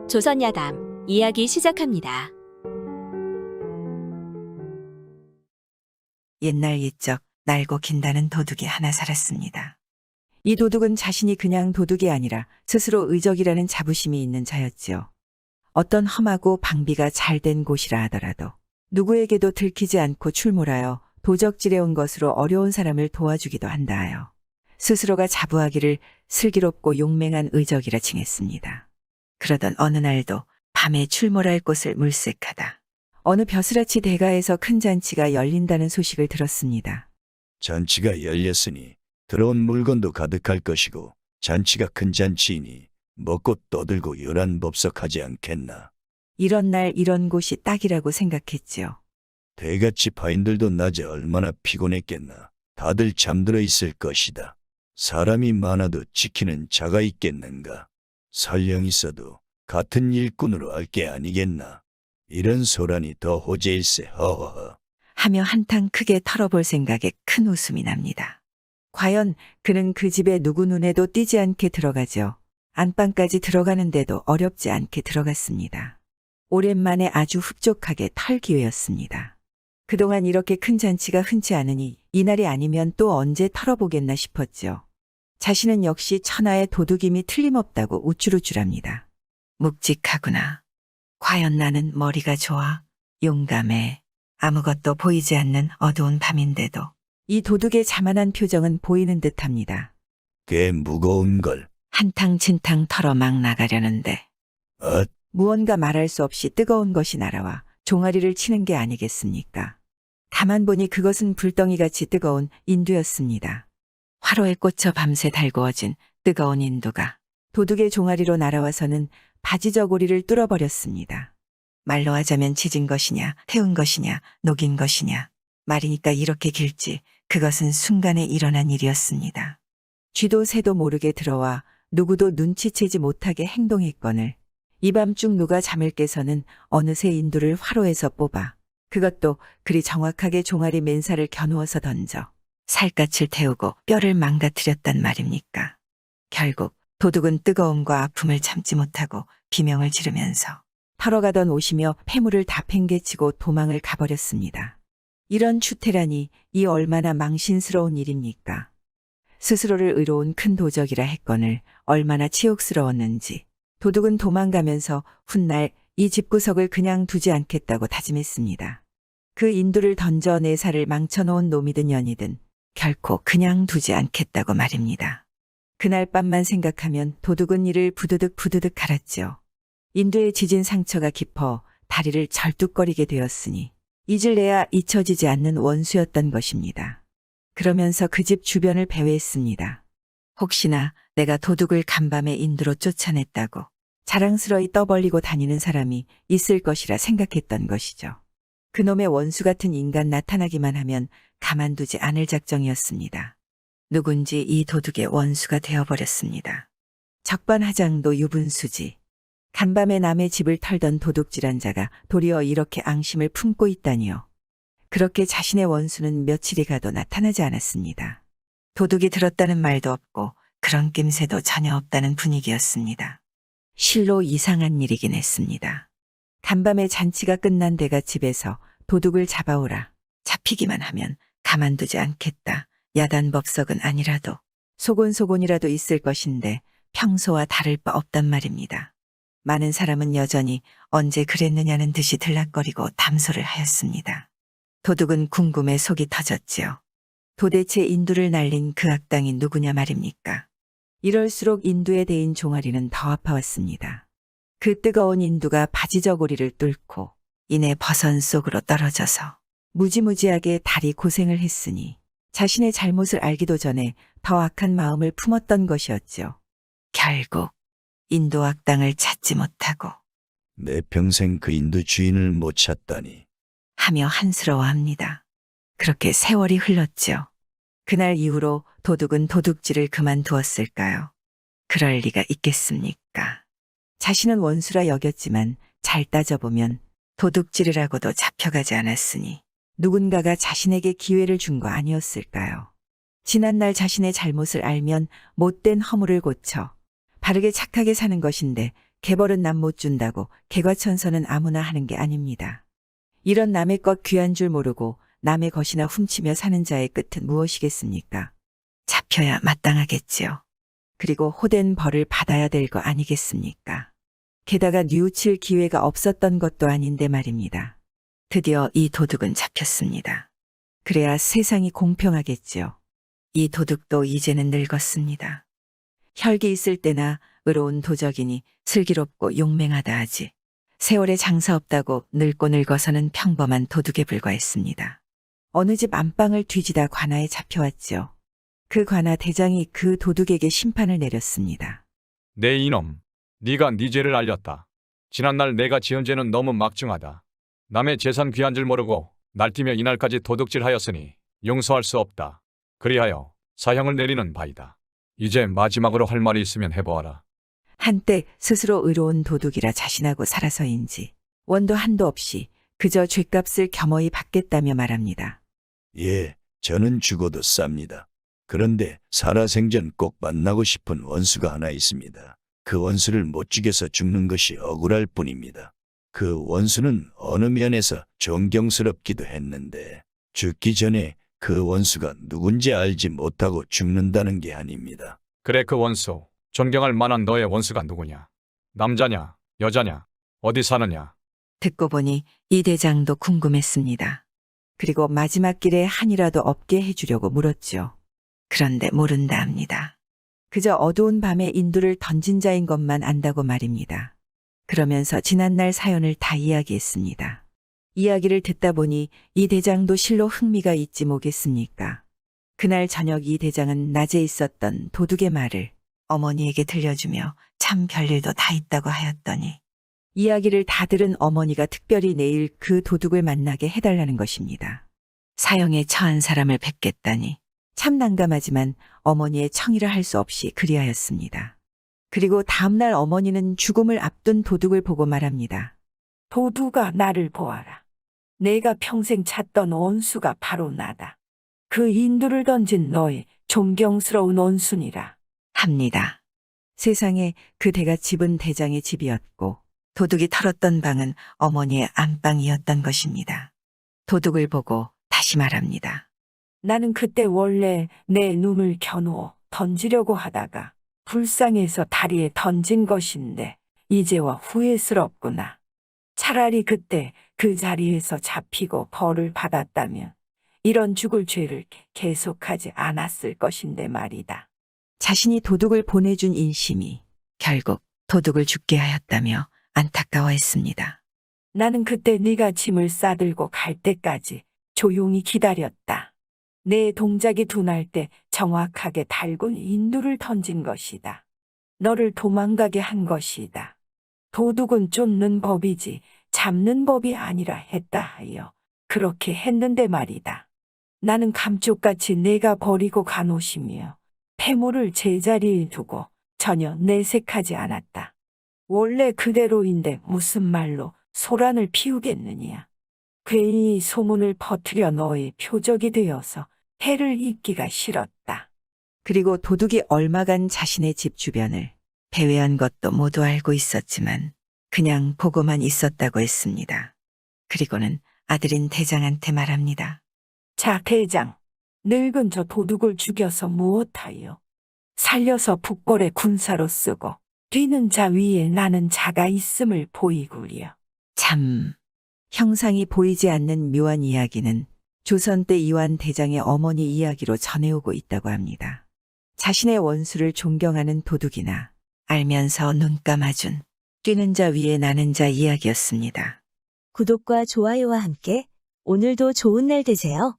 조선야담 이야기 시작합니다. 옛날 옛적 날고 긴다는 도둑이 하나 살았습니다. 이 도둑은 자신이 그냥 도둑이 아니라 스스로 의적이라는 자부심이 있는 자였지요. 어떤 험하고 방비가 잘 된 곳이라 하더라도 누구에게도 들키지 않고 출몰하여 도적질해 온 것으로 어려운 사람을 도와주기도 한다 하여 스스로가 자부하기를 슬기롭고 용맹한 의적이라 칭했습니다. 그러던 어느 날도 밤에 출몰할 곳을 물색하다 어느 벼슬아치 대가에서 큰 잔치가 열린다는 소식을 들었습니다. 잔치가 열렸으니 들어온 물건도 가득할 것이고 잔치가 큰 잔치이니 먹고 떠들고 요란법석하지 않겠나. 이런 날 이런 곳이 딱이라고 생각했지요. 대같이 파인들도 낮에 얼마나 피곤했겠나. 다들 잠들어 있을 것이다. 사람이 많아도 지키는 자가 있겠는가. 설령 있어도 같은 일꾼으로 할 게 아니겠나. 이런 소란이 더 호재일세. 허허허. 하며 한탕 크게 털어볼 생각에 큰 웃음이 납니다. 과연 그는 그 집에 누구 눈에도 띄지 않게 들어가죠. 안방까지 들어가는데도 어렵지 않게 들어갔습니다. 오랜만에 아주 흡족하게 털 기회였습니다. 그동안 이렇게 큰 잔치가 흔치 않으니 이날이 아니면 또 언제 털어보겠나 싶었죠. 자신은 역시 천하의 도둑임이 틀림없다고 우쭐우쭐합니다. 묵직하구나. 과연 나는 머리가 좋아, 용감해. 아무것도 보이지 않는 어두운 밤인데도 이 도둑의 자만한 표정은 보이는 듯합니다. 꽤 무거운 걸. 한탕 진탕 털어 막 나가려는데 무언가 말할 수 없이 뜨거운 것이 날아와 종아리를 치는 게 아니겠습니까? 가만 보니 그것은 불덩이같이 뜨거운 인두였습니다. 화로에 꽂혀 밤새 달구어진 뜨거운 인두가 도둑의 종아리로 날아와서는 바지 저고리를 뚫어버렸습니다. 말로 하자면 지진 것이냐, 태운 것이냐, 녹인 것이냐. 말이니까 이렇게 길지 그것은 순간에 일어난 일이었습니다. 쥐도 새도 모르게 들어와 누구도 눈치채지 못하게 행동했거늘 이 밤중 누가 잠을 깨서는 어느새 인두를 화로에서 뽑아 그것도 그리 정확하게 종아리 맨살을 겨누어서 던져 살갗을 태우고 뼈를 망가뜨렸단 말입니까. 결국 도둑은 뜨거움과 아픔을 참지 못하고 비명을 지르면서 털어가던 옷이며 폐물을 다 팽개치고 도망을 가버렸습니다. 이런 추태라니 이 얼마나 망신스러운 일입니까. 스스로를 의로운 큰 도적이라 했거늘 얼마나 치욕스러웠는지 도둑은 도망가면서 훗날 이 집구석을 그냥 두지 않겠다고 다짐했습니다. 그 인두를 던져 내 살을 망쳐놓은 놈이든 년이든 결코 그냥 두지 않겠다고 말입니다. 그날 밤만 생각하면 도둑은 이를 부드득 갈았죠. 인두의 지진 상처가 깊어 다리를 절뚝거리게 되었으니 잊을래야 잊혀지지 않는 원수였던 것입니다. 그러면서 그 집 주변을 배회했습니다. 혹시나 내가 도둑을 간밤에 인두로 쫓아냈다고 자랑스러이 떠벌리고 다니는 사람이 있을 것이라 생각했던 것이죠. 그놈의 원수 같은 인간 나타나기만 하면 가만두지 않을 작정이었습니다. 누군지 이 도둑의 원수가 되어버렸습니다. 적반하장도 유분수지. 간밤에 남의 집을 털던 도둑질한 자가 도리어 이렇게 앙심을 품고 있다니요. 그렇게 자신의 원수는 며칠이 가도 나타나지 않았습니다. 도둑이 들었다는 말도 없고 그런 낌새도 전혀 없다는 분위기였습니다. 실로 이상한 일이긴 했습니다. 간밤에 잔치가 끝난 대가 집에서 도둑을 잡아오라. 잡히기만 하면 가만두지 않겠다. 야단법석은 아니라도 소곤소곤이라도 있을 것인데 평소와 다를 바 없단 말입니다. 많은 사람은 여전히 언제 그랬느냐는 듯이 들락거리고 담소를 하였습니다. 도둑은 궁금해 속이 터졌지요. 도대체 인두를 날린 그 악당이 누구냐 말입니까? 이럴수록 인두에 대인 종아리는 더 아파왔습니다. 그 뜨거운 인두가 바지 저고리를 뚫고 이내 버선 속으로 떨어져서 무지무지하게 다리 고생을 했으니 자신의 잘못을 알기도 전에 더 악한 마음을 품었던 것이었죠. 결국 인도 악당을 찾지 못하고 내 평생 그 인도 주인을 못 찾다니. 하며 한스러워합니다. 그렇게 세월이 흘렀죠. 그날 이후로 도둑은 도둑질을 그만두었을까요? 그럴 리가 있겠습니까? 자신은 원수라 여겼지만 잘 따져보면 도둑질을 하고도 잡혀가지 않았으니 누군가가 자신에게 기회를 준 거 아니었을까요? 지난날 자신의 잘못을 알면 못된 허물을 고쳐 바르게 착하게 사는 것인데 개벌은 남 못 준다고 개과천선은 아무나 하는 게 아닙니다. 이런 남의 것 귀한 줄 모르고 남의 것이나 훔치며 사는 자의 끝은 무엇이겠습니까? 잡혀야 마땅하겠지요. 그리고 호된 벌을 받아야 될 거 아니겠습니까? 게다가 뉘우칠 기회가 없었던 것도 아닌데 말입니다. 드디어 이 도둑은 잡혔습니다. 그래야 세상이 공평하겠지요. 이 도둑도 이제는 늙었습니다. 혈기 있을 때나 의로운 도적이니 슬기롭고 용맹하다 하지. 세월에 장사 없다고 늙고 늙어서는 평범한 도둑에 불과했습니다. 어느 집 안방을 뒤지다 관아에 잡혀왔지요. 그 관아 대장이 그 도둑에게 심판을 내렸습니다. 내 이놈, 네가 네 죄를 알렸다. 지난날 내가 지은 죄는 너무 막중하다. 남의 재산 귀한 줄 모르고 날뛰며 이날까지 도둑질하였으니 용서할 수 없다. 그리하여 사형을 내리는 바이다. 이제 마지막으로 할 말이 있으면 해보아라. 한때 스스로 의로운 도둑이라 자신하고 살아서인지 원도 한도 없이 그저 죗값을 겸허히 받겠다며 말합니다. 예, 저는 죽어도 쌉니다. 그런데 살아생전 꼭 만나고 싶은 원수가 하나 있습니다. 그 원수를 못 죽여서 죽는 것이 억울할 뿐입니다. 그 원수는 어느 면에서 존경스럽기도 했는데 죽기 전에 그 원수가 누군지 알지 못하고 죽는다는 게 아닙니다. 그래, 그 원수, 존경할 만한 너의 원수가 누구냐? 남자냐? 여자냐? 어디 사느냐? 듣고 보니 이 대장도 궁금했습니다. 그리고 마지막 길에 한이라도 없게 해주려고 물었죠. 그런데 모른다 합니다. 그저 어두운 밤에 인두를 던진 자인 것만 안다고 말입니다. 그러면서 지난날 사연을 다 이야기했습니다. 이야기를 듣다 보니 이 대장도 실로 흥미가 있지 뭐겠습니까? 그날 저녁 이 대장은 낮에 있었던 도둑의 말을 어머니에게 들려주며 참 별일도 다 있다고 하였더니 이야기를 다 들은 어머니가 특별히 내일 그 도둑을 만나게 해달라는 것입니다. 사형에 처한 사람을 뵙겠다니 참 난감하지만 어머니의 청의를 할 수 없이 그리하였습니다. 그리고 다음날 어머니는 죽음을 앞둔 도둑을 보고 말합니다. 도둑아, 나를 보아라. 내가 평생 찾던 원수가 바로 나다. 그 인두를 던진 너의 존경스러운 원수니라. 합니다. 세상에 그 대가 집은 대장의 집이었고 도둑이 털었던 방은 어머니의 안방이었던 것입니다. 도둑을 보고 다시 말합니다. 나는 그때 원래 내 눈을 겨누어 던지려고 하다가 불쌍해서 다리에 던진 것인데 이제와 후회스럽구나. 차라리 그때 그 자리에서 잡히고 벌을 받았다면 이런 죽을 죄를 계속하지 않았을 것인데 말이다. 자신이 도둑을 보내준 인심이 결국 도둑을 죽게 하였다며 안타까워했습니다. 나는 그때 네가 짐을 싸들고 갈 때까지 조용히 기다렸다. 내 동작이 둔할 때 정확하게 달군 인두를 던진 것이다. 너를 도망가게 한 것이다. 도둑은 쫓는 법이지 잡는 법이 아니라 했다 하여 그렇게 했는데 말이다. 나는 감쪽같이 내가 버리고 간 옷이며 폐물을 제자리에 두고 전혀 내색하지 않았다. 원래 그대로인데 무슨 말로 소란을 피우겠느냐. 괜히 소문을 퍼뜨려 너의 표적이 되어서 해를 입기가 싫었다. 그리고 도둑이 얼마간 자신의 집 주변을 배회한 것도 모두 알고 있었지만 그냥 보고만 있었다고 했습니다. 그리고는 아들인 대장한테 말합니다. 자, 대장, 늙은 저 도둑을 죽여서 무엇하여? 살려서 북골의 군사로 쓰고 뛰는 자 위에 나는 자가 있음을 보이구려. 참, 형상이 보이지 않는 묘한 이야기는 조선 때 이완 대장의 어머니 이야기로 전해오고 있다고 합니다. 자신의 원수를 존경하는 도둑이나 알면서 눈 감아준 뛰는 자 위에 나는 자 이야기였습니다. 구독과 좋아요와 함께 오늘도 좋은 날 되세요.